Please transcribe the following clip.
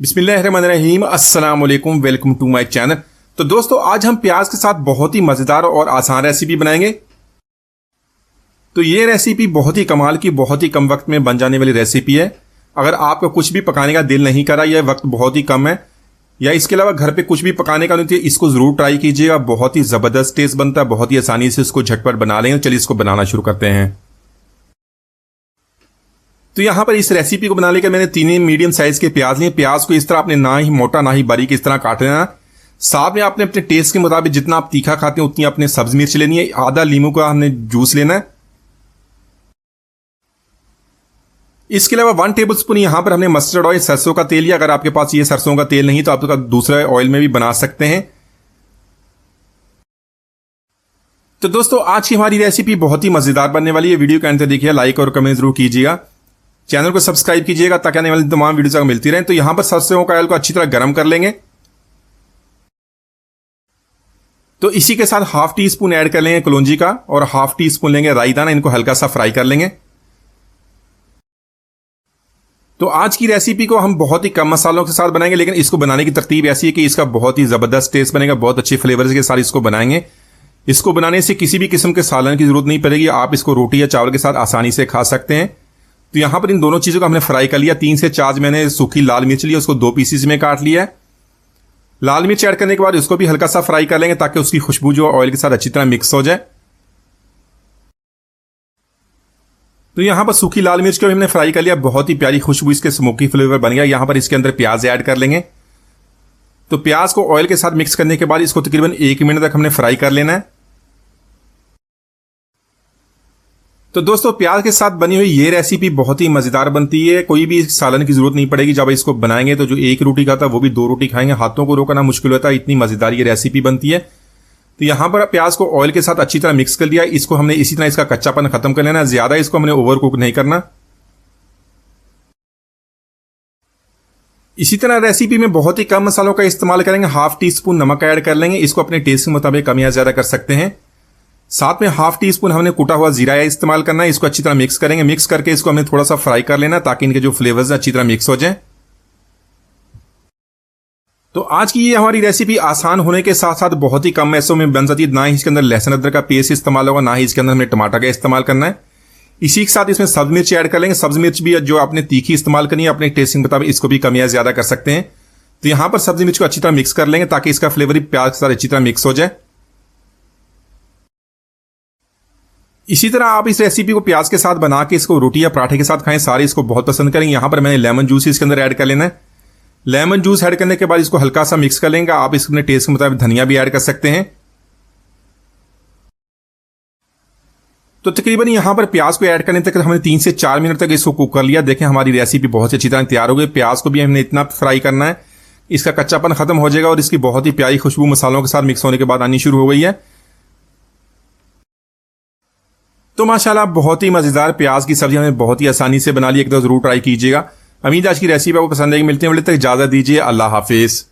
बिस्मिल्लाहिर्रहमानिर्रहीम, अस्सलाम वालेकुम, वेलकम टू माय चैनल। तो दोस्तों, आज हम प्याज के साथ बहुत ही मज़ेदार और आसान रेसिपी बनाएंगे। तो ये रेसिपी बहुत ही कमाल की, बहुत ही कम वक्त में बन जाने वाली रेसिपी है। अगर आपका कुछ भी पकाने का दिल नहीं करा, यह वक्त बहुत ही कम है, या इसके अलावा घर पे कुछ भी पकाने का नहीं तो इसको ज़रूर ट्राई कीजिएगा। बहुत ही ज़बरदस्त टेस्ट बनता है, बहुत ही आसानी से इसको झटपट बना लेंगे। चलिए इसको बनाना शुरू करते हैं। तो यहाँ पर इस रेसिपी को बनाने के मैंने 3 मीडियम साइज के प्याज लिए। प्याज को इस तरह आपने ना ही मोटा ना ही बारीक इस तरह काट लेना। साथ में आपने अपने टेस्ट के मुताबिक जितना आप तीखा खाते हैं उतनी आपने सब्ज मिर्च लेनी है। आधा लीमू का हमने जूस लेना है। इसके अलावा 1 टेबल स्पून यहाँ पर हमने मस्टर्ड ऑयल, सरसों का तेल लिया। अगर आपके पास ये सरसों का तेल नहीं तो आप दूसरा ऑयल में भी बना सकते हैं। तो दोस्तों, आज की हमारी रेसिपी बहुत ही मजेदार बनने वाली है। वीडियो के अंत तक देखिए, लाइक और कमेंट जरूर कीजिएगा, चैनल को सब्सक्राइब कीजिएगा ताकि आने वाली तमाम वीडियोस आपको मिलती रहें। तो यहां पर सरसों का ऑयल को अच्छी तरह गर्म कर लेंगे। तो इसी के साथ हाफ टी स्पून ऐड कर लेंगे कलौंजी का और हाफ टी स्पून लेंगे राई दाना। इनको हल्का सा फ्राई कर लेंगे। तो आज की रेसिपी को हम बहुत ही कम मसालों के साथ बनाएंगे, लेकिन इसको बनाने की तरतीब ऐसी है कि इसका बहुत ही जबरदस्त टेस्ट बनेगा। बहुत अच्छे फ्लेवर्स के साथ इसको बनाएंगे। इसको बनाने से किसी भी किस्म के सालन की जरूरत नहीं पड़ेगी। आप इसको रोटी या चावल के साथ आसानी से खा सकते हैं। तो यहां पर इन दोनों चीजों को हमने फ्राई कर लिया। 3 से 4 मैंने सूखी लाल मिर्च ली, उसको 2 पीसेस में काट लिया है। लाल मिर्च ऐड करने के बाद उसको भी हल्का सा फ्राई कर लेंगे ताकि उसकी खुशबू जो ऑयल के साथ अच्छी तरह मिक्स हो जाए। तो यहां पर सूखी लाल मिर्च को भी हमने फ्राई कर लिया। बहुत ही प्यारी खुशबू, इसके स्मोकी फ्लेवर बन गया। यहां पर इसके अंदर प्याज ऐड कर लेंगे। तो प्याज को ऑयल के साथ मिक्स करने के बाद इसको तकरीबन 1 मिनट तक हमने फ्राई कर लेना है। तो दोस्तों, प्याज के साथ बनी हुई ये रेसिपी बहुत ही मजेदार बनती है। कोई भी सालन की जरूरत नहीं पड़ेगी। जब इसको बनाएंगे तो जो एक रोटी खाता है वो भी 2 रोटी खाएंगे। हाथों को रोकना मुश्किल होता है, इतनी मजेदार ये रेसिपी बनती है। तो यहां पर प्याज को ऑयल के साथ अच्छी तरह मिक्स कर लिया। इसको हमने इसी तरह इसका कच्चापन खत्म कर लेना। ज्यादा इसको हमने ओवर कुक नहीं करना। इसी तरह रेसिपी में बहुत ही कम मसालों का इस्तेमाल करेंगे। हाफ टी स्पून नमक ऐड कर लेंगे। इसको अपने टेस्ट के मुताबिक कम या ज्यादा कर सकते हैं। साथ में हाफ टी स्पून हमने कूटा हुआ जीरा इस्तेमाल करना है। इसको अच्छी तरह मिक्स करेंगे। मिक्स करके इसको हमें थोड़ा सा फ्राई कर लेना ताकि इनके जो फ्लेवर्स अच्छी तरह मिक्स हो जाए। तो आज की ये हमारी रेसिपी आसान होने के साथ साथ बहुत ही कम पैसों में बन जाती है। ना ही इसके अंदर लहसुन अदरक का पेस्ट इस्तेमाल होगा, ना ही इसके अंदर हमें टमाटर का इस्तेमाल करना है। इसी के साथ इसमें सब्ज मिर्च ऐड कर लेंगे। सब्ज मिर्च भी जो आपने तीखी इस्तेमाल करनी है अपने टेस्ट के मुताबिक, इसको भी कम या ज्यादा कर सकते हैं। तो यहां पर सब्ज मिर्च को अच्छी तरह मिक्स कर लेंगे ताकि इसका फ्लेवर प्याज के साथ अच्छी तरह मिक्स हो जाए। इसी तरह आप इस रेसिपी को प्याज के साथ बना के इसको रोटी या पराठे के साथ खाएं, सारे इसको बहुत पसंद करेंगे। यहां पर मैंने लेमन जूस इसके अंदर ऐड कर लेना है। लेमन जूस ऐड करने के बाद इसको हल्का सा मिक्स कर लेंगे। आप इसके अपने टेस्ट के मुताबिक धनिया भी ऐड कर सकते हैं। तो तकरीबन यहां पर प्याज को ऐड करने तक हमने 3 से 4 मिनट तक इसको कुक कर लिया। देखें, हमारी रेसिपी बहुत अच्छी तरह तैयार हो गई। प्याज को भी हमने इतना फ्राई करना है, इसका कच्चापन खत्म हो जाएगा और इसकी बहुत ही प्यारी खुशबू मसालों के साथ मिक्स होने के बाद आनी शुरू हो गई है। तो माशाल्लाह बहुत ही मजेदार प्याज की सब्जी हमने बहुत ही आसानी से बना ली। एक दो जरूर ट्राई कीजिएगा। उम्मीद आज की रेसिपी आपको पसंद आएगी। मिलते हैं, तक इजाजत दीजिए। अल्लाह हाफिज।